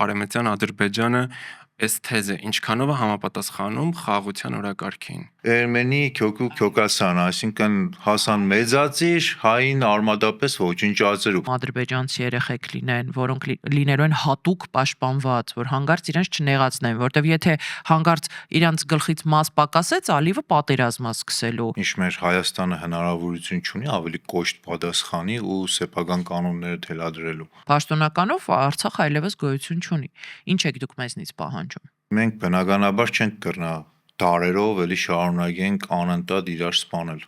արևմտյան Ադրբեջանը այս թեզը ինչքանով է համապատասխանում խաղաղության օրակարգին։ Ermeni kökü kökasana, այսինքն հասան մեծացիր, հային արմատապես ոչնչացրու։ Ադրբեջանցի երեխեք լինեն, որոնք լինելու են հատուկ պաշտպանված, որ հանգարց իրենց չնեղացնեն, որտեվ եթե հանգարց իրանց գլխից մաս պակասեց, ալիվը պատերազմա սկսելու։ Ինչ մեր Հայաստանը հնարավորություն չունի ավելի կոշտ պատասխանի ու սեփական կանոնները թելադրելու։ Պաշտոնականով Արցախ այլևս գոյություն չունի։ Ինչ եք դուք մեզնից պահանջում։ Մենք բնականաբար չենք կրնա դարերով էլի շարունակենք անընդհատ իրար սպանել։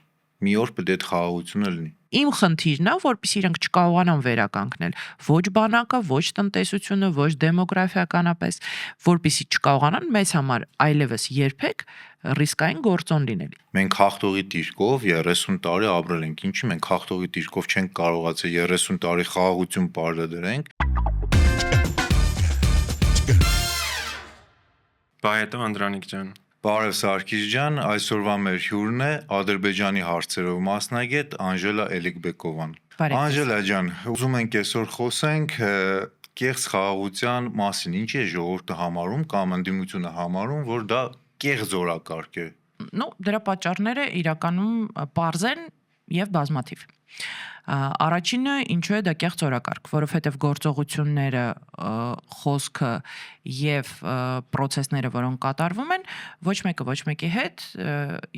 Մի օր պետք է խաղաղությունը լինի։ Իմ խնդիրն է, որպեսզի իրենք չկարողանան վերականգնել ոչ բանակը, ոչ տնտեսությունը, ոչ դեմոգրաֆիականապես, որպեսզի չկարողանան մեզ համար այլևս երբեք ռիսկային գործոն լինել։ Մենք հաղթողի դիրքով 30 տարի ապրել ենք, ինչի մենք հաղթողի դիրքով չենք կարողացել 30 տարի խաղաղություն պարտադրենք։ Բայ հետո Անդրանիկ ջան։ Բարև Սարգիս ջան, այսօրվա մեր հյուրն է Ադրբեջանի հարցերով մասնագետ Անժելա Էլիկբեկովան։ Անժելա ջան, ուզում ենք այսօր խոսենք կեղծ խաղաղության մասին, ինչի է ժողովուրդը համարում կամ ընդդիմությունը համարում, որ դա կեղծ օրակարգ է։ Դրա պատճառները իրականում պարզ են եւ բազմաթիվ։ Առաջինը ինչու է դա կեղծ օրակարգ, որովհետև գործողությունները, խոսքը եւ process-ները, որոնք կատարվում են, ոչ մեկը ոչ մեկի հետ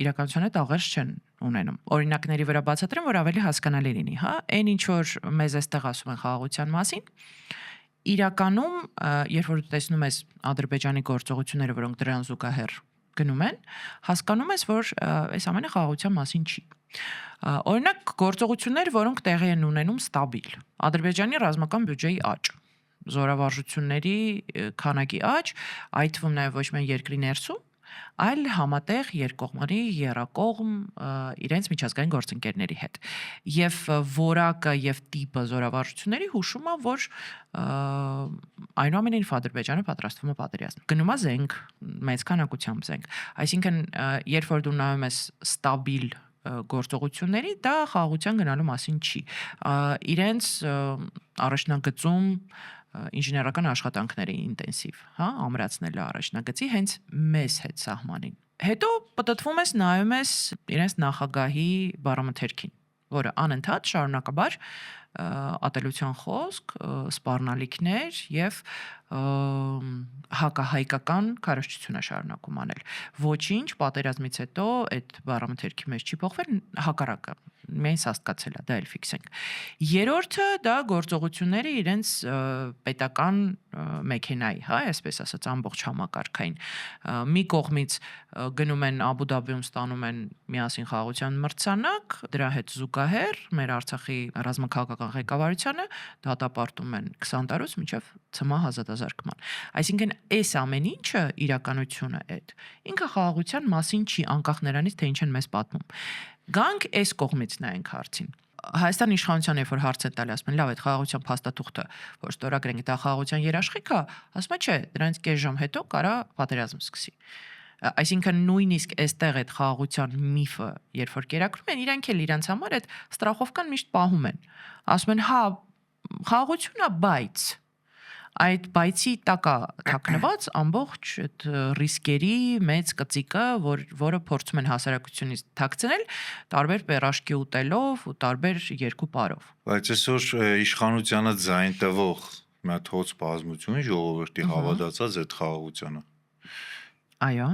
իրականության հետ աղերս չեն ունենում։ Օրինակների վրա բացատրեմ, որ ավելի հասկանալի լինի, հա, այն ինչ որ մեզ այստեղ ասում են խաղաղության մասին, իրականում, երբ որ տեսնում ես Ադրբեջանի գործողությունները, որոնք դրան զուգահեռ գնում են, հասկանում ես, որ այս ամենը խաղաղության մասին չի։ Օրինակ գործողություններ, որոնք տեղի են ունենում ստաբիլ։ Ադրբեջանի ռազմական բյուջեի աճ, զորավարժությունների քանակի աճ, այդ թվում նաև ոչ միայն երկրի ներսում, այլ համատեղ երկկողմանի եռակողմ իրենց միջազգային գործընկերների հետ։ Եվ որակը եւ տիպը զորավարժությունների հուշում է, որ այնուամենայնիվ Ադրբեջանը պատրաստվում է պատերազմ։ Գնում է զենք, մեծ քանակությամբ զենք։ Այսինքն, երբ որ դու նայում ես ստաբիլ գործողությունների, դա խաղաղության գնալու մասին չի։ Իրենց առաջնագծում ինժեներական աշխատանքների ինտենսիվ, հա, ամրացնելը առաջնագծի հենց մեզ հետ սահմանին։ Հետո պատտվում ես, նայում ես իրենց նախագահի բառամթերքին, որը անընդհատ շարունակաբար ատելության խոսք, սպառնալիքներ եւ հակահայկական քարոզչություն է շարունակում անել։ Ոչինչ պատերազմից հետո այդ բառամթերքի մեջ չի փոխվել, հակառակը միայն սաստկացել է, դա էլ ֆիքսենք։ Երրորդը դա գործողությունները իրենց պետական մեքենայի, հա, այսպես ասած, ամբողջ համակարգային։ Մի կողմից գնում են Աբու Դաբիում ստանում են միասին խաղաղության մրցանակ, դրա հետ զուգահեռ մեր Արցախի ռազմաքաղաքական ղեկավարությունը դատապարտում են 20 տարուց մինչև ՑՄՀ ազատազրկման։ Այսինքն այս ամեն ինչը իրականությունը այդ ինքը խաղաղության մասին չի, անկախ նրանից թե ինչ են մեզ պատմում։ Գանք այս կողմից նայենք հարցին։ Հայաստանի իշխանության երբ որ հարց է տալի, ասում են լավ, այդ խաղաղության փաստաթուղթը, որ ստորագրենք, դա խաղաղության երաշխիք է, ասում է չէ, դրանից կես ժամ հետո կարա պատերազմ սկսի։ Այսինքն նույնիսկ այստեղ այդ խաղաղության միֆը, երբ որ կերակրում են, իրանք էլ իրանց համար այդ ստրախովկան միշտ պահում են։ Ասում են, հա, խաղաղություն է, բայց այդ բայցի տակ է թաքնված ամբողջ այդ ռիսկերի մեծ կծիկը, որը փորձում են հասարակությունից թաքցնել տարբեր պերաշկի ուտելով ու տարբեր երկու պարով։ Բայց այսօր իշխանությանը ձայն տվող մի հատ հոց բազմություն ժողովրդի հավատացած այդ խաղաղությանը։ Այո։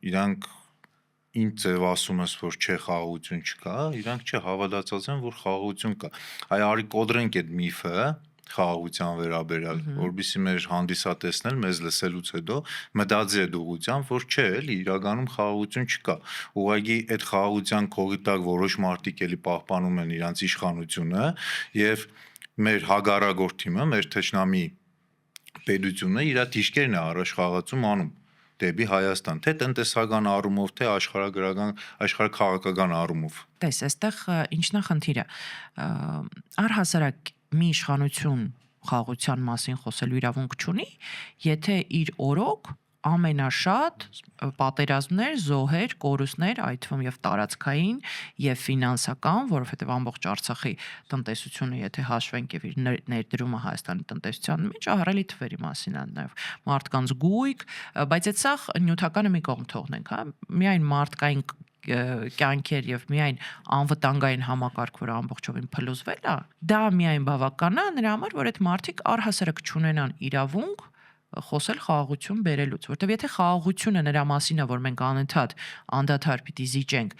Իրանք ինչ ձև ասում ես, որ չէ խաղաղություն չկա, իրանք չէ հավատացած են, որ խաղաղություն կա։ Այ արի կոդրենք այդ միֆը խաղաղության վերաբերյալ, որովհետեւ մեր հանդիսատեսն էլ մեզ լսելուց հետո մտածի այդ ուղղությամբ, որ չէ, էլի իրականում խաղաղություն չկա։ Ուղղակի այդ խաղաղության քողի տակ որոշ մարդիկ էլի պահպանում են իրանց իշխանությունը եւ մեր հագարագործ թիմը, մեր թշնամի պետությունը իր դիշկերն է առաջխաղացում անում դեպի Հայաստան, թե տնտեսական առումով, թե աշխարհաքաղաքական առումով։ Տես, այստեղ ինչն է խնդիրը։ Առհասարակ մի իշխանություն խաղաղության մասին խոսելու իրավունք չունի, եթե իր օրոք ամենաշատ պատերազմներ, զոհեր, կորուստներ, այդ թվում եւ տարածքային եւ ֆինանսական, որովհետեւ ամբողջ Արցախի տնտեսությունը, եթե հաշվենք եւ իր ներդրումը Հայաստանի տնտեսության մեջ, ահռելի թվերի մասին է նաեւ մարդկանց գույք, բայց այդ սա նյութականը մի կողմ թողնենք, հա, միայն մարդկային կյանքեր եւ միայն անվտանգային համակարգ, որը ամբողջովին փլուզվել է, դա միայն բավական է նրա համար, որ այդ մարդիկ առհասարակ չունենան իրավունք խոսել խաղաղություն բերելուց, որտեվ եթե խաղաղությունը նրա մասին է, որ մենք անընդհատ անդադար պիտի զիջենք,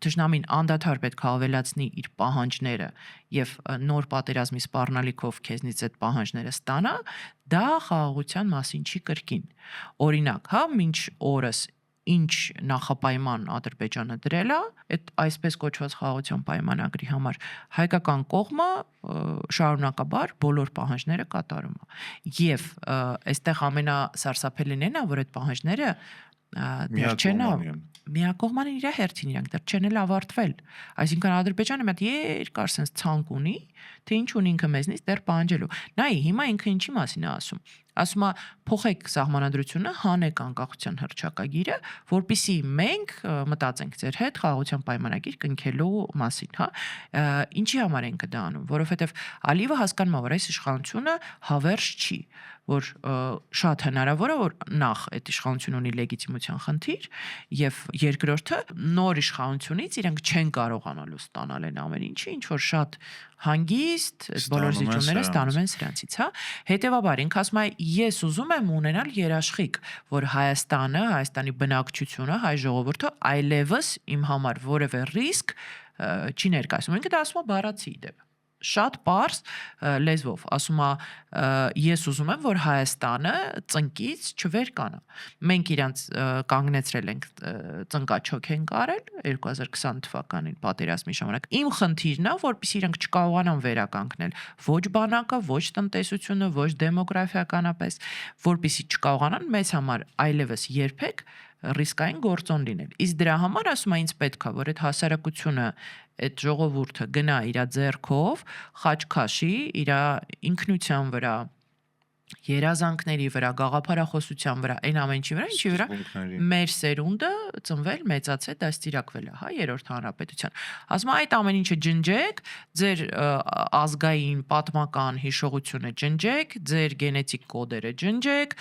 թշնամին անդադար պետք է ավելացնի իր պահանջները եւ նոր պատերազմի սպառնալիքով քեզնից այդ պահանջները ստանա, դա խաղաղության մասին չի կրկին։ Օրինակ, հա, մինչ օրս ինչ նախապայման Ադրբեջանը դրել է, այդ այսպես կոչված խաղաղության պայմանագրի համար հայկական կողմը շարունակաբար բոլոր պահանջները կատարում է։ Եվ այստեղ ամենասարսափելին է, որ այդ պահանջները դեռ չեն միակողման իր հերթին իրանք դեռ չեն էլ ավարտվել։ Այսինքն Ադրբեջանը մի հատ երկար sense ցանկ ունի, թե ինչ ունի ինքը մեզնից դեռ պահանջելու։ Նայ, հիմա ինքը ինչի մասին է ասում։ Ասում է փոխեք սահմանադրությունը, հանեք անկախության հռչակագիրը, որpիսի մենք մտածենք ձեր հետ խաղաղության պայմանագիր կնքելու մասին, հա։ Ինչի համար ենք դա անում, որովհետև Ալիևը հասկանում է, որ այս իշխանությունը հավերժ չի, որ շատ հնարավոր է, որ նախ այդ իշխանությունը ունի լեգիտիմության խնդիր եւ երկրորդը նոր իշխանությունից իրենք չեն կարողանալու ստանալ այն ամեն ինչը, ինչ որ շատ հանգիստ բոլոր զիջումները ստանում են սրանցից, հա։ Հետևաբար ինքը ասում է, ես ուզում եմ ունենալ երաշխիք, որ Հայաստանը, Հայաստանի բնակչությունը, հայ ժողովուրդը այլևս իմ համար որևէ ռիսկ չի ներկայացնում։ Ինքը դա ասում է բառացի դեպ շատ པարզ լեզվով, ասում է ես ուզում եմ, որ Հայաստանը ծնկից չվերկանա։ Մենք իրանց կանգնեցրել ենք ծնկաչոք են կարել 2020 թվականին պատերազմի ժամանակ։ Իմ խնդիրն է, որպեսզի իրանք չկարողանան վերականգնել ոչ բանակը, ոչ տնտեսությունը, ոչ դեմոգրաֆիականապես, որպեսզի չկարողանան մեզ համար այլևս երբեք ռիսկային գործոն լինել։ Իսկ դրա համար ասում է ինձ պետք է, որ այդ հասարակությունը, այդ ժողովուրդը գնա իր ձեռքով, խաչքաշի, իր ինքնության վրա, երազանքների վրա, գաղափարախոսության վրա, այն ամեն ինչի վրա, ինչի վրա մեր սերունդը ծնվել, մեծացել, դաստիարակվել է, հա, երրորդ հանրապետության։ Ասում է այդ ամեն ինչը ջնջեք, ձեր ազգային պատմական հիշողությունը ջնջեք, ձեր գենետիկ կոդերը ջնջեք,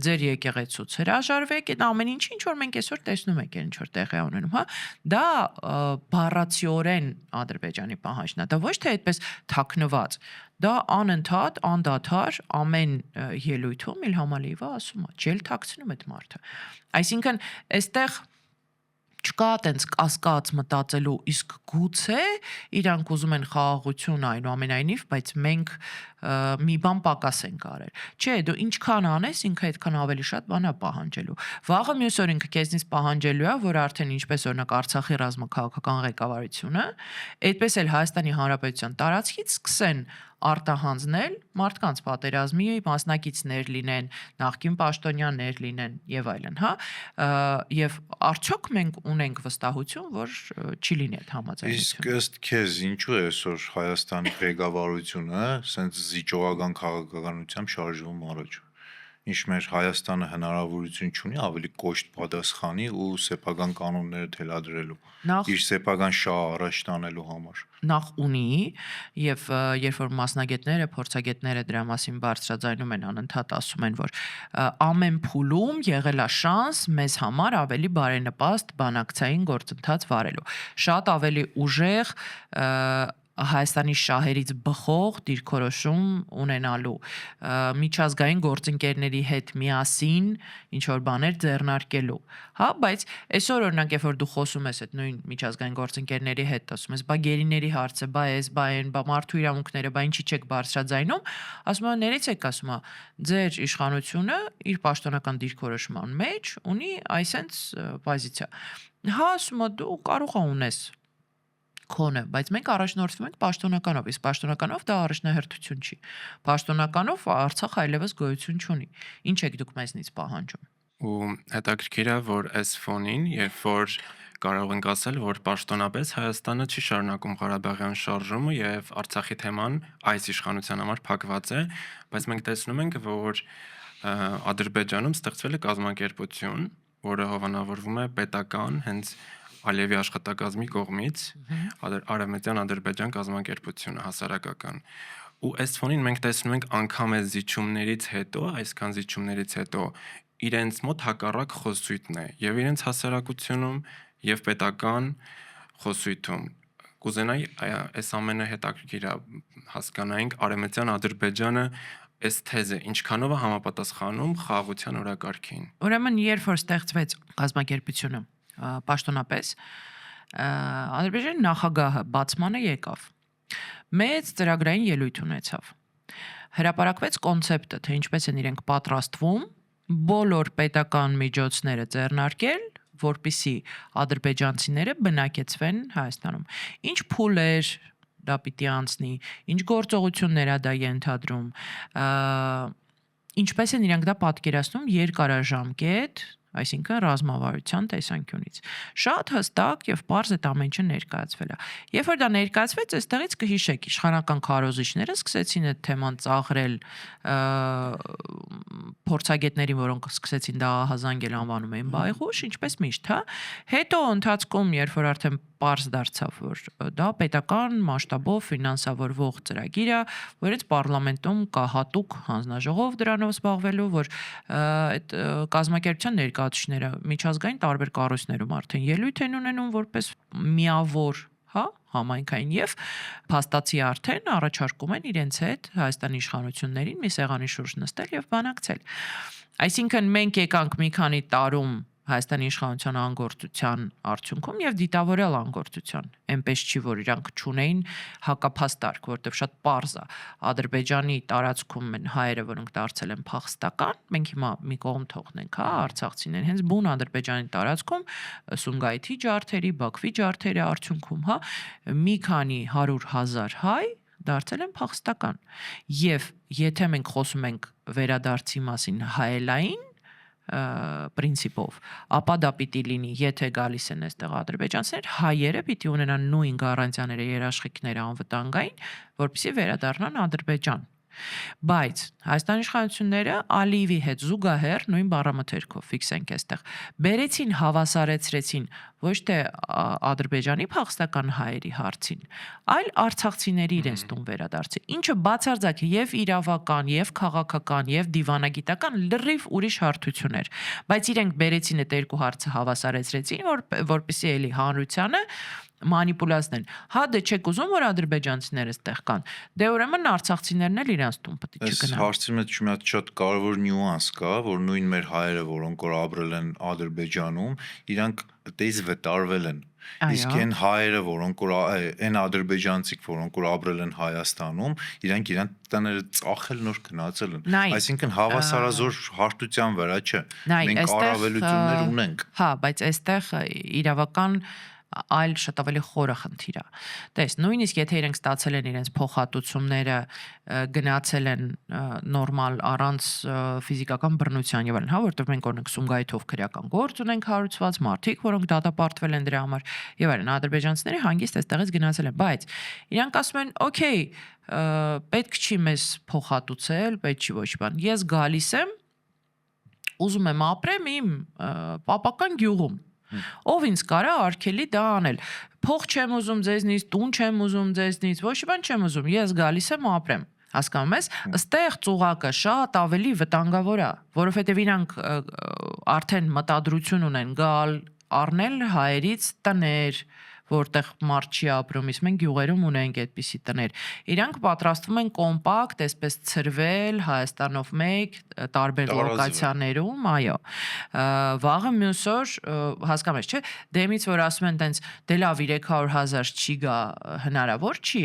ձեր եկեղեցուց հրաժարվեք, այդ ամեն ինչը ինչ որ մենք այսօր տեսնում ենք, ինչ որ տեղի ունենում, հա։ Դա բառացիորեն Ադրբեջանի պահանջն է, դա ոչ թե այդպես թաքնված, դա անընդհատ, անդադար ամեն ելույթում Իլհամ Ալիևը ասում է, չել թաքցնում այդ մարդը։ Այսինքն, այստեղ չկա այտենց կասկած մտածելու, իսկ գուցե իրանք ուզում են խաղաղություն այնուամենայնիվ, բայց մենք մի բան պակաս ենք արել։ Չէ, դու ինչքան անես, ինքը այդքան ավելի շատ բան է պահանջելու։ Վաղը մյուս օր ինքը քեզնից պահանջելու է, որ արդեն ինչպես օրինակ Արցախի ռազմաքաղաքական ղեկավարությունը, այդպես էլ Հայաստանի Հանրապետության տարածքից սկսեն արտահանձնել մարդկանց պատերազմի մասնակիցներ լինեն, նախկին պաշտոնյաներ լինեն եւ այլն, հա, եւ արդյոք մենք ունենք վստահություն, որ չի լինի այդ համաձայնությունը։ Իսկ ըստ քեզ ինչու է այսօր Հայաստանի ղեկավարությունը սենց զիջողական քաղաքականությամբ շարժվում առաջ։ Ինչ մեր Հայաստանը հնարավորություն չունի ավելի կոշտ պատասխանի ու սեփական կանոնները թելադրելու իր սեփական շահը առաջ տանելու համար։ Նախ ունի եւ երբ որ մասնագետները, փորձագետները դրա մասին բարձրաձայնում են, անընդհատ ասում են, որ ամեն փուլում եղել է շանս մեզ համար ավելի բարենպաստ բանակցային գործընթաց վարելու։ Շատ ավելի ուժեղ Հայաստանի շահերից բխող դիրքորոշում ունենալու, միջազգային գործընկերների հետ միասին ինչ որ բաներ ձեռնարկելու, հա, բայց այսօր օրինակ երբ որ դու խոսում ես այդ նույն միջազգային գործընկերների հետ, ասում ես, բա գերիների հարցը, բա էս, բա այն, բա մարդու իրավունքները, բա ինչի չեք բարձրաձայնում, ասում են, ներեցեք, ասում է, ձեր իշխանությունը իր պաշտոնական դիրքորոշման մեջ ունի այսենց պոզիցիա։ Հա, ասում է, դու կարող ունես քոնը, բայց մենք առաջնորդվում ենք պաշտոնականով, իսկ պաշտոնականով դա առաջնահերթություն չի։ Պաշտոնականով Արցախ այլևս գոյություն չունի։ Ինչ եք դուք մեզնից պահանջում։ Ու հետաքրքիր է, որ այս ֆոնին, երբ որ կարող ենք ասել, որ պաշտոնապես Հայաստանը չի շարունակում Ղարաբաղյան շարժումը եւ Արցախի թեման այս իշխանության համար փակված է, բայց մենք տեսնում ենք, որ Ադրբեջանում ստեղծվել է կազմակերպություն, որը հովանավորվում է պետական, հենց Ալիևի աշխատակազմի կողմից, Արևմտյան Ադրբեջան կազմակերպությունը հասարակական։ Ու այս ֆոնին մենք տեսնում ենք անգամ այս զիջումներից հետո, այսքան զիջումներից հետո իրենց մոտ հակառակ խոսույթն է եւ իրենց հասարակությունում եւ պետական խոսույթում։ Կուզենայի այս ամենը հետաքրքիր է հասկանայինք Արևմտյան Ադրբեջանը այս թեզը ինչքանով է համապատասխանում խաղաղության օրակարգին։ Ուրեմն երբ որ ստեղծվեց կազմակերպությունը պաշտոնապես Ադրբեջանի նախագահը բացմանը եկավ։ Մեծ ծրագրային ելույթ ունեցավ։ Հրապարակվեց կոնցեպտը, թե ինչպես են իրենք պատրաստվում բոլոր պետական միջոցները ձեռնարկել, որպիսի ադրբեջանցիները բնակեցվեն Հայաստանում։ Ինչ փուլեր դա պիտի անցնի, ինչ գործողություններ է դա ենթադրում, ինչպես են իրենք դա պատկերացնում երկարաժամկետ, այսինքն ռազմավարության տեսանկյունից։ Շատ հստակ եւ պարզ այդ ամեն ինչը ներկայացվել է։ Երբ որ դա ներկայացվեց, այստեղից կհիշեք, իշխանական քարոզիչները սկսեցին այդ թեման ծաղրել փորձագետներին, որոնք սկսեցին դա ահազանգել անվանում էին բայղուշ, ինչպես միշտ, հա։ Հետո ընթացքում, երբ որ արդեն պարզ դարձավ, որ դա պետական մասշտաբով ֆինանսավորվող ծրագիր է, որ այդ պարլամենտում կա հատուկ հանձնաժողով դրանով զբաղվելու, որ այդ կազմակերպության ներկայացուցիչները միջազգային տարբեր կառույցներում արդեն ելույթ են ունենում որպես միավոր, հա, համայնքային եւ փաստացի արդեն առաջարկում են իրենց հետ Հայաստանի իշխանություններին մի սեղանի շուրջ նստել եւ բանակցել։ Այսինքն մենք եկանք մի քանի տարում Հայաստանի իշխանության անգործության արդյունքում եւ դիտավորել անգործության։ Էնպես չի, որ իրանք չունեին հակափաստարկ, որտեղ շատ պարզ է Ադրբեջանի տարածքում են հայերը, որոնք դարձել են փախստական, մենք հիմա մի կողմ թողնենք, հա, արցախցիներ, հենց բուն Ադրբեջանի տարածքում Սումգայիթի ջարդերի, Բաքվի ջարդերի արդյունքում, հա, մի քանի 100,000 հայ դարձել են փախստական։ Եվ եթե մենք խոսում ենք վերադարձի մասին հայելային պրինցիպով, ապա դա պիտի լինի, եթե գալիս են այստեղ ադրբեջանցիներ, հայերը պիտի ունենան նույն գարանտիաները, երաշխիքները անվտանգային, որպեսզի վերադառնան Ադրբեջան։ Բայց Հայաստանի իշխանությունները Ալիևի հետ զուգահեռ նույն բառամթերքով ֆիքսենք այստեղ բերեցին հավասարեցրեցին ոչ թե Ադրբեջանի փախստական հայերի հարցին, այլ արցախցիների իրենց տուն վերադարձի, ինչը բացարձակ եւ իրավական, եւ քաղաքական, եւ դիվանագիտական լրիվ ուրիշ հարթություն էր, բայց իրենք բերեցին այդ երկու հարցը հավասարեցրեցին, որպեսզի էլի հանրությանը մանիպուլացնեն։ Հա դե չեք ուզում որ ադրբեջանցիները այդտեղ կան։ Դե ուրեմն արցախցիներն էլ իրանց տուն պետք է չգնան։ Այս հարցի մեջ մի հատ շատ կարևոր նյուանս կա, որ նույն մեր հայերը, որոնք որ ապրել են Ադրբեջանում, իրանք դեզ վտարվել են։ Իսկ այն հայերը, որոնք որ այն ադրբեջանցիք, որոնք որ ապրել են Հայաստանում, իրանք իրան տները ծախել նոր գնացել են։ Այսինքն հավասարազոր հարթության վրա չէ։ Մենք առավելություններ ունենք։ Հա, բայց այստեղ իրավական այլ շատ ավելի խորը խնդիր է։ Տես, նույնիսկ եթե իրենք ստացել են իրենց փոխհատուցումները, գնացել են նորմալ առանց ֆիզիկական բռնության եւ այլն, հա, որտեղ մենք օրինակ Սումգայիթով քրեական գործ ունենք հարուցված, մարդիկ, որոնք դատապարտվել են դրա համար եւ այլն, ադրբեջանցիները հանգիստ այստեղից գնացել են, բայց իրանք ասում են, օքեյ, պետք չի մեզ փոխհատուցել, պետք չի ոչ բան։ Ես գալիս եմ, ուզում եմ ապրեմ իմ պապական գյուղում։ Ով ինձ կարա արգելի դա անել։ Փող չեմ ուզում ձեզնից, տուն չեմ ուզում ձեզնից, ոչ բան չեմ ուզում, ես գալիս եմ ապրեմ։ Հասկանում ես, ըստեղ ծուղակը շատ ավելի վտանգավոր է, որովհետև իրանք արդեն մտադրություն ունեն գալ առնել հայերից տներ, որտեղ մարդ չի ապրում, իսկ մենք գյուղերում ունենք այդպիսի տներ։ Իրանք պատրաստվում են կոմպակտ, այսպես ցրվել Հայաստանով մեկ տարբեր լոկացիաներում, այո։ Վաղը մյուս օր հասկանում ես, չէ՞, դեմից որ ասում են տենց դե լավ 300,000 չի գա, հնարավոր չի։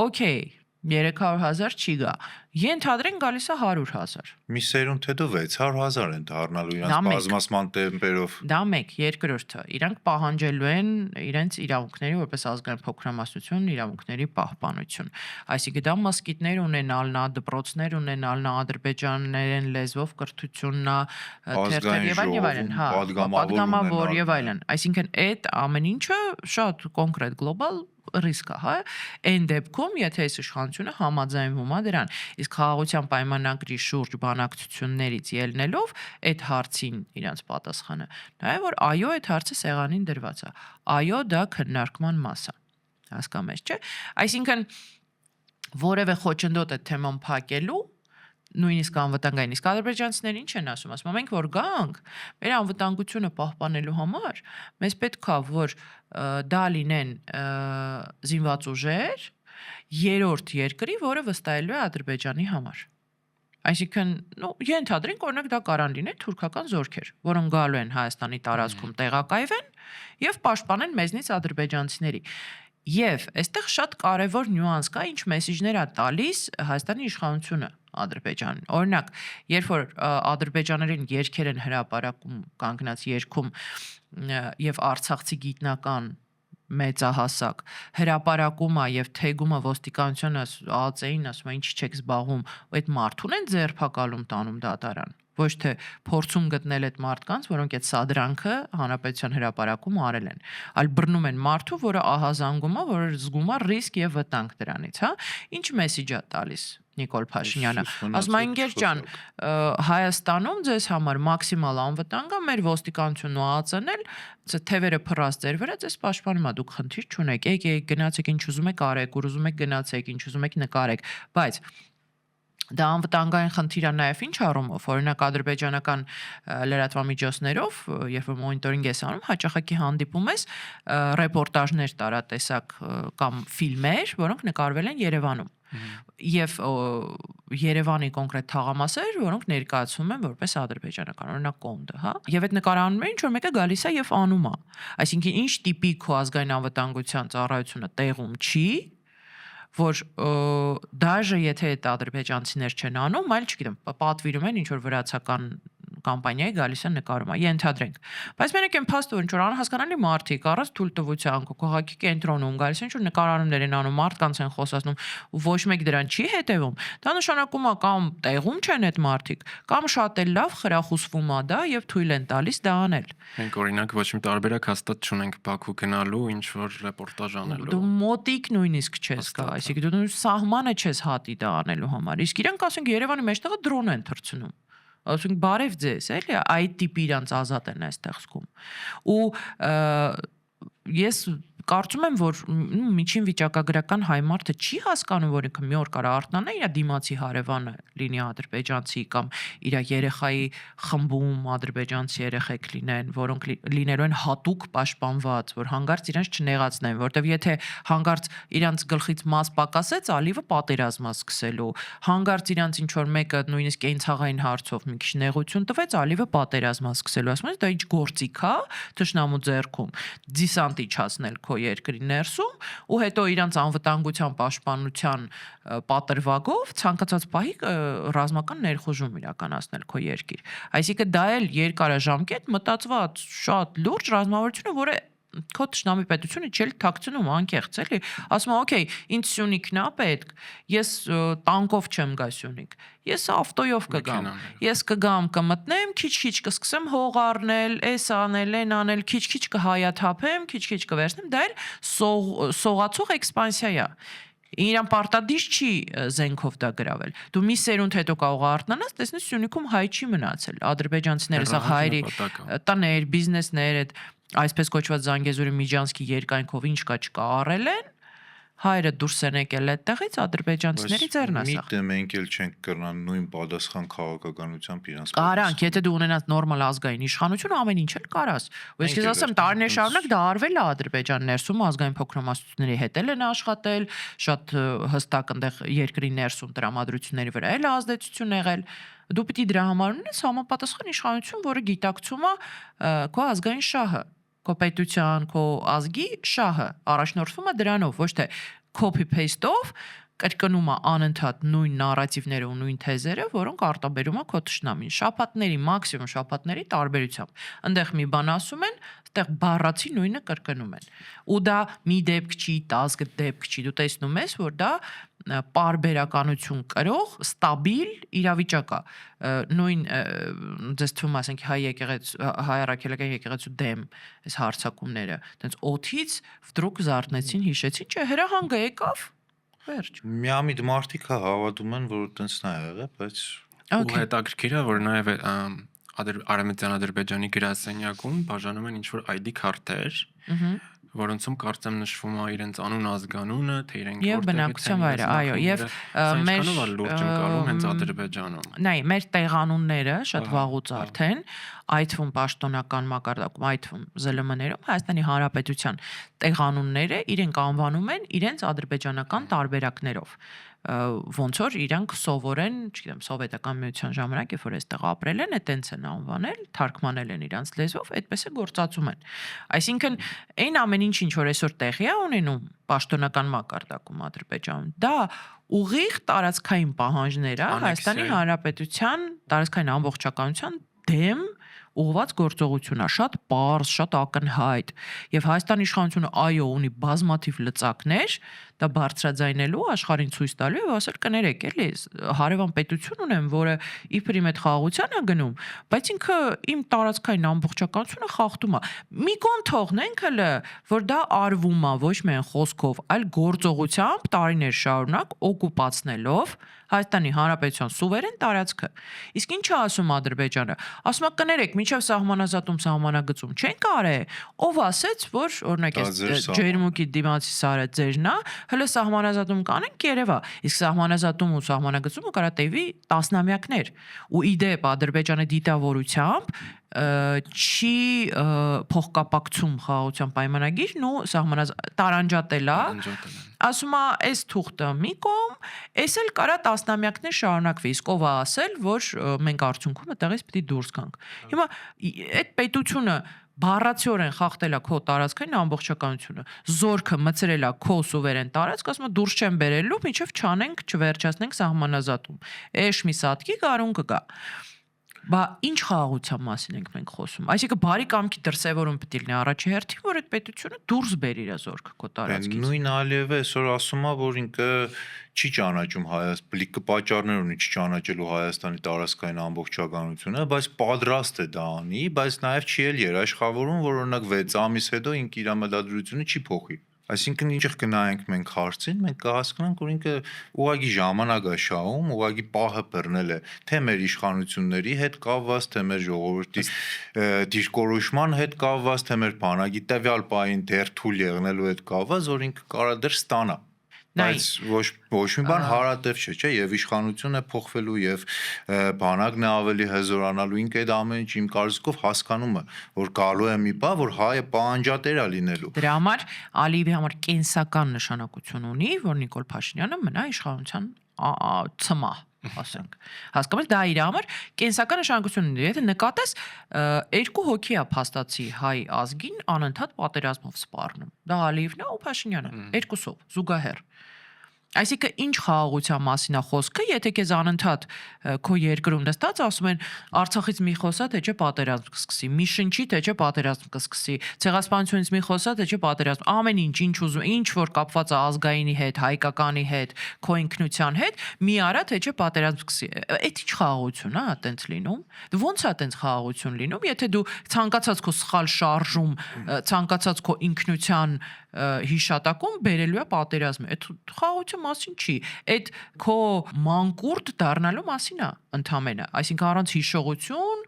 Okay, 300,000 չի գա։ Ենթադրեն գալիս է 100,000։ Մի սերունդ հետո 600,000 են դառնալու իրանց բազմասման տեմպերով։ Դա մեկ, երկրորդը, իրանք պահանջելու են իրենց իրավունքների որպես ազգային փոքրամասնություն, իրավունքների պահպանություն։ Այսինքն դա մոսկիտներ ունենալն է, դպրոցներ ունենալն է, ադրբեջաներեն լեզվով կրթությունն է, թերթեր եւ այլն, հա, պատգամավոր եւ այլն։ Այսինքն այդ ամեն ինչը շատ կոնկրետ գլոբալ ռիսկ է, հա։ Այն դեպքում, եթե այս իշխանությունը համաձայնվում է դրան, իսկ խաղաղության պայմանագրի շուրջ բանակցություններից ելնելով այդ հարցին իրանց պատասխանը, նա է որ այո, այդ հարցը սեղանին դրված է։ Այո, դա քննարկման մաս է։ Հասկանում ես, չէ՞։ Այսինքն որևէ խոչընդոտ այդ թեման փակելու նույնիսկ անվտանգային, իսկ ադրբեջանցիները ինչ են ասում, մենք որ գանք, մեր անվտանգությունը պահպանելու համար, մեզ պետք է որ դա լինեն զինված ուժեր երրորդ երկրի, որը վստահելու է Ադրբեջանի համար։ Այսինքն, ենթադրենք, օրինակ դա կարան լինել թուրքական զորքեր, որոնք գալու են Հայաստանի տարածքում տեղակայվեն եւ պաշտպանեն մեզնից ադրբեջանցիների։ Եվ այստեղ շատ կարևոր նյուանս կա, ինչ մեսիջներ է տալիս Հայաստանի իշխանությունը Ադրբեջանին։ Օրինակ, երբ որ ադրբեջաներին երգեր են հրապարակում, կանգնած երգում եւ արցախցի գիտնական մեծահասակ հրապարակում է եւ թեգում է ոստիկանությունը ԱԱՑ-ին, ասում է ինչի չեք զբաղվում, ու այդ մարդուն են ձերբակալում տանում դատարան։ Ոչ թե փորձում գտնել այդ մարդկանց, որոնք այդ սադրանքը հանրապետության հրապարակում արել են, այլ բռնում են մարդու, որը ահազանգում է, որը զգում է ռիսկ եւ վտանգ դրանից, հա։ Ինչ մեսիջ է տալիս Նիկոլ Փաշինյանը։ Ասում է ինգեր ջան, Հայաստանում ձեզ համար մաքսիմալ անվտանգ է, մեր ոստիկանությունն ու ԱԱՑ-ն էլ թևերը փռած ձեր վրա ձեզ պաշտպանում է, դուք խնդիր չունեք, եկեք գնացեք ինչ ուզում եք արեք, ուր ուզում եք գնացեք, ինչ ուզում եք նկարեք, բայց դա անվտանգային խնդիր է նաև ինչ առումով, օրինակ ադրբեջանական լրատվամիջոցներով, երբ որ մոնիտորինգ ես անում, հաճախակի հանդիպում ես ռեպորտաժներ տարատեսակ կամ ֆիլմեր, որոնք նկարվել են Երևանում։ Եվ Երևանի կոնկրետ թաղամասեր, որոնք ներկայացվում են որպես ադրբեջանական, օրինակ Կոնդը, հա։ Եվ այդ նկարանումները ինչ որ մեկը գալիս է եւ անում է։ Այսինքն ինչ տիպի քո ազգային անվտանգության ծառայությունը տեղում չի, որ դաժե եթե այդ ադրբեջանցիներ չեն անում, այլ չգիտեմ, պատվիրում են ինչ որ վրացական կամպանիայի գալիս են նկարում, ենթադրենք։ Բայց մենակ այն փաստը, որ ինչ որ անհասկանալի մարդիկ առանց թույլտվության քաղաքի կենտրոնում գալիս են ինչ որ նկարանումներ են անում, մարդկանց են խոսացնում, ու ոչ մեկ դրան չի հետևում, դա նշանակում է կամ տեղում չեն այդ մարդիկ, կամ շատ էլ լավ խրախուսվում է դա եւ թույլ են տալիս դա անել։ Մենք օրինակ ոչ մի տարբերակ հաստատ չունենք Բաքու գնալու, ինչ որ ռեպորտաժ անելու։ Դու մոտիկ նույնիսկ չես գա, այսինքն դու սահմանը չես հատի դա անելու համար։ Իսկ իրանք ասենք Երևանի մեջտեղը դրոն են թռցնում։ Ասենք բարև ձեզ, էլի, այդ տիպի իրանց ազատ են այստեղ զգում։ Ու ես կարծում եմ, որ միջին վիճակագրական հայ մարդը չի հասկանում, որ ինքը մի օր կարա արթնանա իր դիմացի հարևանը լինի ադրբեջանցի կամ իր երեխայի խմբում ադրբեջանցի երեխեք լինեն, որոնք լինելու են հատուկ պաշտպանված, որ հանգարց իրենց չնեղացնեն, որտեվ եթե հանգարց իրանց գլխից մաս պակասեց, ալիվը պատերազմ է սկսելու, հանգարց իրանց ինչ որ մեկը նույնիսկ կենցաղային հարցով մի քիչ նեղություն տվեց, ալիվը պատերազմ է սկսելու, ասում են, դա ինչ գործիք է, թշնամու ձեռքում, դիսանտ իջացնել քո երկրի ներսում ու հետո իրանց անվտանգության պաշտպանության պատրվագով ցանկացած պահի ռազմական ներխուժում իրականացնել քո երկիր։ Այսինքն դա էլ երկարաժամկետ մտածված շատ լուրջ ռազմավարություն է, որը քո թշնամի պետությունը չել թաքցնում անկեղծ էլի, ասում է, օքեյ, ինձ Սյունիքն է պետք, ես տանկով չեմ գա Սյունիք, ես ավտոյով կգամ, ես կգամ կմտնեմ, քիչ-քիչ կսկսեմ հող առնել, էս անել, այն անել, քիչ-քիչ կհայաթափեմ, քիչ-քիչ կվերցնեմ, դա էլ սողացող էքսպանսիա է։ Իրան պարտադիր չի զենքով դա գրավել։ Դու մի սերունդ հետո կարող արթնանաս, տեսնես Սյունիքում հայ չի մնացել։ Ադրբեջանցիները սա հայերի տներ, բիզնեսներ, այդ այսպես կոչված Զանգեզուրի Միջանցքի երկայնքով ինչ կա չկա առել են, հայերը դուրս են եկել այդտեղից, ադրբեջանցիների ձեռն ասա։ Միտը մենք էլ չենք կրնան նույն պատասխան քաղաքականությամբ իրանց։ Կարանք, եթե դու ունենաս նորմալ ազգային իշխանություն, ամեն ինչ էլ կարաս։ Ու ես քեզ ասեմ, տարիներ շարունակ դա արվել է Ադրբեջան ներսում, ազգային փոքրամասնությունների հետ են աշխատել, շատ հստակ այնտեղ երկրի ներսում տրամադրությունների վրա էլ ազդեցություն եղել։ Դու պիտի դրա համար ունես համապատասխան իշխանություն, որը գիտակցում է քո ազգային շահը, քո պետության, քո ազգի շահը, առաջնորդվում է դրանով, ոչ թե copy-paste-ով կրկնում է անընդհատ նույն նարատիվները ու նույն թեզերը, որոնք արտաբերում է քո թշնամին, շաբաթների, մաքսիմում շաբաթների տարբերությամբ։ Այնտեղ մի բան ասում են, այդտեղ բառացի նույնը կրկնում են։ Ու դա մի դեպք չի, 10 դեպք չի, դու տեսնում ես, որ դա պարբերականություն կրող ստաբիլ իրավիճակ է նույն դες թվում ասենք հայ առաքելական եկեղեցու դեմ այս հարցակումները այտենց օթից վդրուկ զարթնեցին հիշեցին չէ հրահանգը եկավ վերջ Միամիտ մարդիկ հավատում են որ այտենց նա եղել բայց ու հետաքրքիր է որ նաև Արևմտյան Ադրբեջանի գրասենյակում բաժանում են ինչ-որ ID քարտեր որոնցում կարծեմ նշվում է իրենց անուն ազգանունը, թե իրենք Եվ բնակության վայրը, այո, եւ մեր լուրջ ընկալում հենց Ադրբեջանում։ Նայ, մեր տեղանունները շատ վաղուց արդեն այդ թվում պաշտոնական մակարդակում, այդ թվում ԶԼՄ-ներում Հայաստանի Հանրապետության տեղանունները իրենք անվանում են իրենց ադրբեջանական տարբերակներով ոնց որ իրանք սովորեն, չգիտեմ, սովետական միության ժամանակ, երբ որ այստեղ ապրել են, այտենց են անվանել, թարգմանել են իրանց լեզվով, այդպես է գործածում են։ Այսինքն, այն ամեն ինչ որ այսօր տեղի է ունենում պաշտոնական մակարդակում Ադրբեջանում, դա ուղիղ տարածքային պահանջներ է Հայաստանի Հանրապետության տարածքային ամբողջականության դեմ ուղղված գործողություն է, շատ պարզ, շատ ակնհայտ, եւ Հայաստանի իշխանությունը այո ունի բազմաթիվ լծակներ, դա բարձրաձայնելու աշխարհին ցույց տալու եւ ասել կներեք, էլի հարևան պետություն ունեմ, որը իբր իմ այդ խաղաղության է գնում, բայց ինքը իմ տարածքային ամբողջականությունը խախտում է։ Մի կողմ թողնենք հələ, որ դա արվում է ոչ միայն խոսքով, այլ գործողությամբ տարիներ շարունակ օկուպացնելով Հայաստանի Հանրապետության սուվերեն տարածքը։ Իսկ ինչ է ասում Ադրբեջանը։ Ասում է կներեք, մինչև սահմանազատում սահմանագծում չեն կարել, ով ասեց, որ օրինակ այս ջերմուկի դիմացի սարը ձերն է, հələ սահմանազատում կանենք Երևա։ Իսկ սահմանազատում ու սահմանագծումը կարա տևի տասնամյակներ։ Ու իդեպ Ադրբեջանի դիտավորությամբ չի փոխկապակցում խաղաղության պայմանագիրն ու տարանջատել է։ Ասում է, այս թուղթը մի կողմ, այս էլ կարա տասնամյակներ շարունակվի, իսկ ով է ասել, որ մենք արդյունքում այդտեղից պիտի դուրս գանք։ Հիմա այդ պետությունը բառացիորեն խախտել է քո տարածքային ամբողջականությունը, զորքը մցրել է քո սուվերեն տարածք, ասում է դուրս չեն բերելու, մինչև չանենք, չվերջացնենք սահմանազատում։ Էշ մի սատկի գարուն կգա։ Բա ինչ խաղաղության մասին ենք մենք խոսում։ Այսինքն բարի կամքի դրսևորում պետք է լինի առաջի հերթին, որ այդ պետությունը դուրս բերի իր զորքը քո տարածքից։ Նույն Ալիևը այսօր ասում է, որ ինքը չի ճանաչում բլիկը պատճառներ ունի չճանաչելու Հայաստանի տարածքային ամբողջականությունը, բայց պատրաստ է դա անի, բայց նաև չի էլ երաշխավորում, որ օրինակ 6 ամիս հետո ինքը իր մտադրությունը չի փոխի։ Այսինքն ինչ կնայենք մենք հարցին, մենք կհասկանանք, որ ինքը ուղղակի ժամանակ է շահում, ուղղակի պահը բռնել է, թե մեր իշխանությունների հետ կապված, թե մեր ժողովրդի դիրքորոշման հետ կապված, թե մեր բանակի տվյալ պահին դեռ թույլ եղնելու հետ կապված, որ ինքը կարա դեռ ստանա։ Բայց ոչ մի բան հարատև չէ, եւ իշխանությունը փոխվելու եւ բանակն է ավելի հզորանալու, ինքը այդ ամեն ինչ իմ կարծիքով հասկանում է, որ գալու է մի բան, որ հայը պահանջատեր է լինելու։ Դրա համար Ալիևի համար կենսական նշանակություն ունի, որ Նիկոլ Փաշինյանը մնա իշխանության ցմահ, ասենք։ Հասկանում ես, դա իր համար կենսական նշանակություն ունի։ Եթե նկատես, երկու հոգի է փաստացի հայ ազգին անընդհատ պատերազմով սպառնում։ Դա Ալիևն է ու Փաշինյանը, երկուսով, զուգահեռ։ Այսինքն ինչ խաղաղության մասին է խոսքը, եթե քեզ անընդհատ քո երկրում նստած ասում են Արցախից մի խոսա, թե չէ պատերազմ կսկսի, մի շնչի, թե չէ պատերազմ կսկսի, ցեղասպանությունից մի խոսա, թե չէ պատերազմ, ամեն ինչ ուզում, ինչ որ կապված է ազգայինի հետ, հայկականի հետ, քո ինքնության հետ, մի արա, թե չէ պատերազմ կսկսի։ Այդ ինչ խաղաղություն է, այտենց լինում։ Ոնց է այտենց խաղաղություն լինում, եթե դու ցանկացած քո սխալ շարժում, ցանկացած քո ինքնության հիշատակում բերելու է պատերազմը։ Այդ խաղաղության մասին չի, այդ քո մանկուրտ դառնալու մասին է ընդամենը, այսինքն առանց հիշողություն,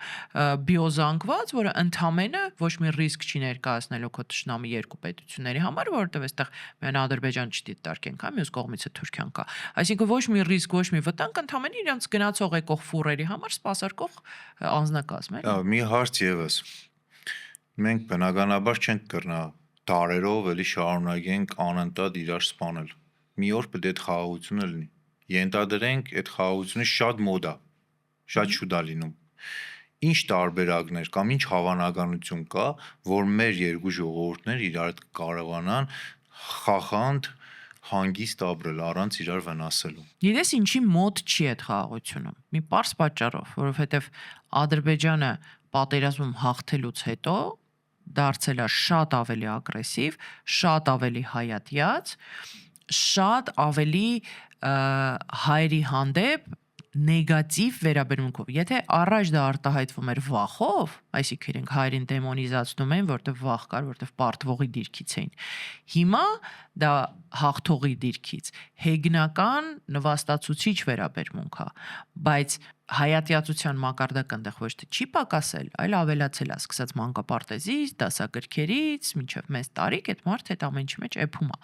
բիոզանգված, որը ընդամենը ոչ մի ռիսկ չի ներկայացնելու քո ճշնամի երկու պետությունների համար, որովհետև այստեղ միայն Ադրբեջան չդիտարկենք, հա, մյուս կողմից է Թուրքիան կա։ Այսինքն ոչ մի ռիսկ, ոչ մի վտանգ ընդամենը իրենց գնացող եկող ֆուրերի համար սպասարկող անձնակազմ է։ Մի հարց եւս։ Մենք բնականաբար չենք կրնա դարերով էլի շարունակենք անընդհատ իրար սպանել։ Մի օր պետք է այդ խաղաղությունը լինի։ Ենթադրենք այդ խաղաղությունը շատ մոդ է, շատ շուտ է լինում։ Ինչ տարբերակներ կամ ինչ հավանականություն կա, որ մեր երկու ժողովուրդներ իրար հետ կարողանան խախանդ հանգիստ ապրել առանց իրար վնասելու։ Գիտես ինչի մոդ չի այդ խաղաղությունում։ Մի պարզ պատճառով, որովհետև Ադրբեջանը պատերազմում հաղթելուց հետո դարձել է շատ ավելի ագրեսիվ, շատ ավելի հայատյաց, շատ ավելի հայերի հանդեպ նեգատիվ վերաբերմունքով։ Եթե առաջ դա արտահայտվում էր վախով, այսինքն իրենք հայերին դեմոնիզացնում են, որտեղ վախ կար, որտեղ պարտվողի դիրքից էին։ Հիմա դա հաղթողի դիրքից հեգնական նվաստացուցիչ վերաբերմունք է, բայց հայատյացության մակարդակը այնտեղ ոչ թե չի պակասել, այլ ավելացել է, սկսած մանկապարտեզից, դասագրքերից, մինչև մեծ տարիք այդ մարդը այդ ամենի մեջ էփում է։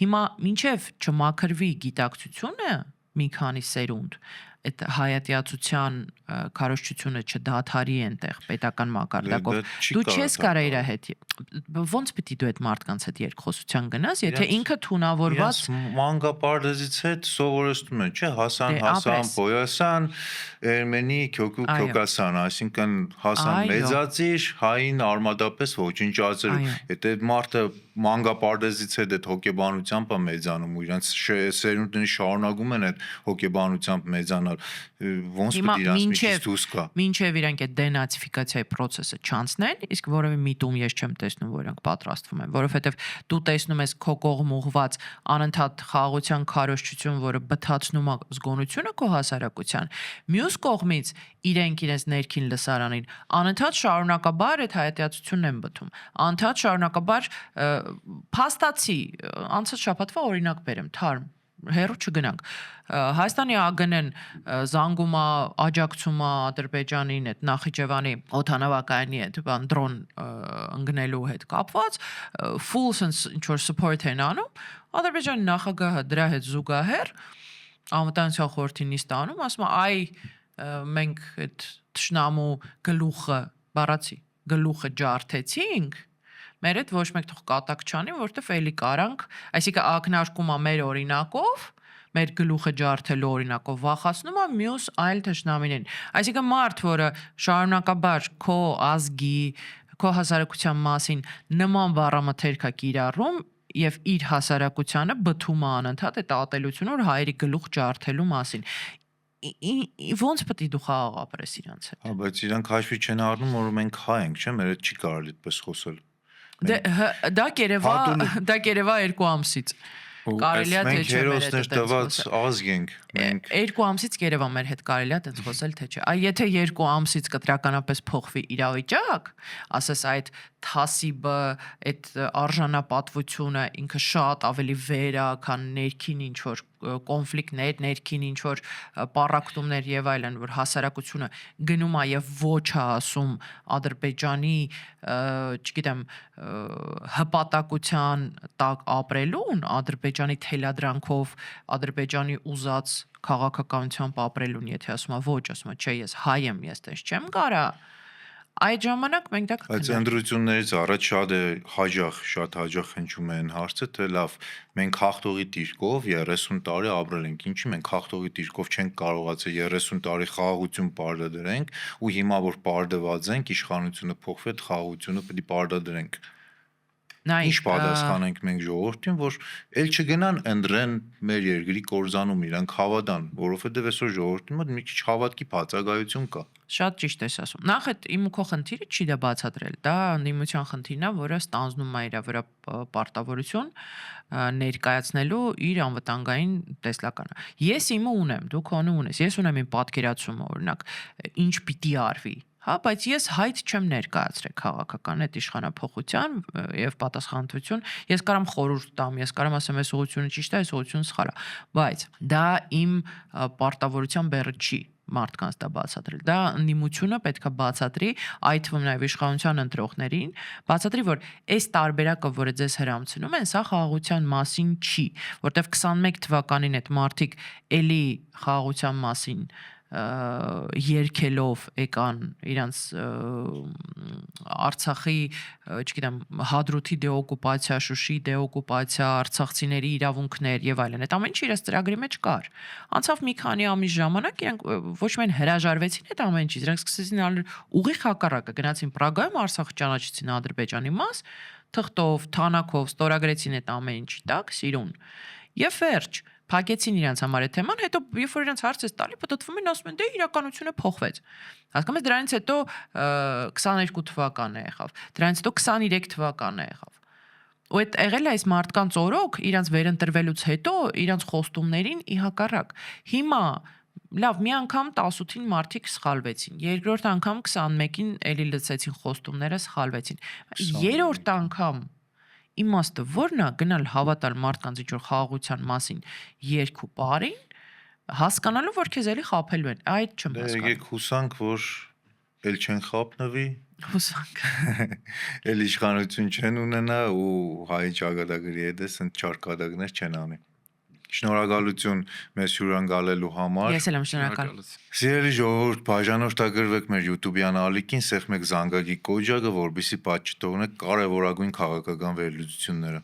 Հիմա մինչև չմաքրվի գիտակցությունը մի քանի սերունդ, այդ հայատյացության քարոզչությունը չդադարի այնտեղ պետական մակարդակով, դու չես կարա իր հետ ոնց պիտի դու այդ մարդկանց հետ երկխոսության գնաս, եթե ինքը թունավորված մանկապարտեզից հետ սովորեցնում են, չէ, Հասան Պոյասյան, Էրմենի Քյոկասյան, այսինքն Հասան մեծացիր, հային արմատապես ոչնչացրու։ Եթե մարդը մանկապարտեզից հետ այդ հոգեբանությամբ է մեծանում ու իրենց սերունդները շարունակում են այդ հոգեբանությամբ մեծանալ, ոնց պիտի իրանց միջից դուրս գա։ Մինչև իրանք այդ դենացիֆիկացիայի process-ը չանցնեն, իսկ որևէ միտում ես չեմ տեսնում, որ իրանք պատրաստվում են, որովհետև դու տեսնում ես քո կողմ ուղված անընդհատ խաղաղության քարոզչություն, որը բթացնում է զգոնությունը քո հասարակության, մյուս կողմից իրենք իրենց ներքին լսարանին անընդհատ շարունակաբար այդ հայատյացությունն են բթում, անընդհատ շարունակաբար փաստացի անցած շաբաթվա օրինակ բերեմ, թարմ հերո չգնանք Հայաստանի ԱԳՆ-ն զանգում է աջակցում է Ադրբեջանին այդ Նախիջևանի օդանավակայանի հետ բան դրոն ընկնելու հետ կապված full sense ինչ որ support են անում Ադրբեջանի նախագահը դրա հետ զուգահեռ անվտանգության խորհրդի նիստ անում ասում է այ մենք այդ թշնամու գլուխը բառացի գլուխը ջարդեցինք մեր հետ ոչ մեկ թող կատակ չանի, որտեվ էլի կարանք, այսինքն ակնարկում է մեր օրինակով, մեր գլուխը ջարդելու օրինակով վախացնում է մյուս այլ թշնամիներին։ Այսինքն մարդ, որը շարունակաբար քո ազգի, քո հասարակության մասին նման բառամթերք է կիրառում եւ իր հասարակությանը բթում է անընդհատ այդ ատելությունը, որ հայերի գլուխ ջարդելու մասին։ Ոնց պետք է դու խաղաղ ապրես իրանց հետ։ Հա, բայց իրանք հաշվի չեն առնում, որ մենք հայ ենք, չէ՞, մեր հետ չի կարելի այդպես խոսել։ Դա կերևա 2 ամսից։ Կարելի է թե մենք հերոսներ տված ազգ ենք։ Մենք 2 ամսից կերևա մեր հետ կարելի է այդպես խոսել թե չէ։ Այ եթե 2 ամսից կտրականապես փոխվի իրավիճակ, ասես այդ թասիբը, այդ արժանապատվությունը ինքը շատ ավելի վեր է, քան ներքին ինչ որ կոնֆլիկտներ, ներքին ինչ որ պառակտումներ եւ այլն, որ հասարակությունը գնում է եւ ոչ է ասում Ադրբեջանի, չգիտեմ, հպատակության տակ ապրելուն, Ադրբեջանի թելադրանքով, Ադրբեջանի ուզած քաղաքականությամբ ապրելուն, եթե ասում է ոչ, ասում է չէ, ես հայ եմ, ես դες չեմ կարա այդ ժամանակ մենք դա Բայց ընտրություններից առաջ շատ հաջող հնչում են հարցը, թե լավ, մենք հաղթողի դիրքով 30 տարի ապրել ենք, ինչի մենք հաղթողի դիրքով չենք կարողացել 30 տարի խաղաղություն պարտադրենք ու հիմա որ պարտված ենք, իշխանությունը փոխվի, այդ խաղաղությունը պետք է պարտադրենք։ Ինչ պատասխանենք մենք ժողովրդին, որ ել չգնան ընտրեն մեր երկրի կորզանում իրանք հավատան, որովհետև այսօր ժողովրդի մոտ մի քիչ հավատքի բացակայություն կա։ Շատ ճիշտ ես ասում։ Նախ այդ իմ ու քո խնդիրը չի դա բացատրել։ Դա ընդդիմության խնդիրն է, որը ստանձնում է իր վրա պարտավորություն ներկայացնելու իր անվտանգային տեսլականը։ Ես իմը ունեմ, դու քոնը ունես։ Ես ունեմ իմ պատկերացումը, օրինակ, ինչ պիտի արվի։ Հա, բայց ես հայտ չեմ ներկայացրել քաղաքական այդ իշխանափոխության եւ պատասխանատվություն։ Ես կարամ խորհուրդ տամ, ես կարամ ասեմ, այս ուղղությունը ճիշտ է, այս ուղղությունը սխալ է, բայց դա իմ պարտավորության բեռը չի մարդկանց դա բացատրել։ Դա ընդդիմությունը պետքա բացատրի, այդ թվում նաև իշխանության ընտրողներին, բացատրի, որ այս տարբերակը, որը ձեզ հրամցնում են, սա խաղաղության մասին չի, որտեվ 21 թվականին այդ մարդիկ էլի խաղաղության մասին երկելով եկան իրանց Արցախի, չգիտեմ, Հադրութի դեօկուպացիա, Շուշի դեօկուպացիա, արցախցիների իրավունքներ եւ այլն։ Այդ ամեն ինչը իրաց ծրագրի մեջ կար։ Անցավ մի քանի ամիս ժամանակ, իրանք ոչ միայն հրաժարվեցին այդ ամեն ինչից, իրանք սկսեցին անել ուղիղ հակառակը, գնացին Պրագայում, Արցախը ճանաչեցին Ադրբեջանի մաս, թղթով, թանակով ստորագրեցին այդ ամեն ինչի տակ, սիրուն։ Եվ վերջ փակեցին իրանց համար այդ թեման, հետո երբ որ իրանց հարց է տալի, պատտվում են ասում են դե իրականությունը փոխվեց։ Հասկանում ես, դրանից հետո 22 թվականն է եղավ, դրանից հետո 23 թվականն է եղավ։ ու այդ եղել է այս մարդկանց օրոք իրանց վերընտրվելուց հետո իրանց խոստումներին ի հակառակ։ Հիմա լավ, մի անգամ 18-ին մարդիկ սխալվեցին, երկրորդ անգամ 21-ին էլի լցեցին խոստումները, սխալվեցին։ Երրորդ անգամ իմաստը ո՞րն է գնալ հավատալ մարդկանց ինչ որ խաղաղության մասին երկ ու բարին, հասկանալու որ քեզ էլի խաբելու են։ Այդ չեմ հասկանում։ Եկեք հուսանք, որ էլ չեն խափնվի, Հուսանք։ էլ իշխանություն չեն ունենա ու հայ ճակատագրի հետ ասեն չարկադակներ չեն անի։ Շնորհակալություն մեզ հյուրան գալելու համար։ Ես էլ եմ շնորհակալ։ Սիրելի ժողովուրդ, բաժանորդագրվեք մեր YouTube-յան ալիքին, սեղմեք զանգակի կոջակը, որպեսզի պատճ չթողնեք կարևորագույն քաղաքական վերլուծությունները։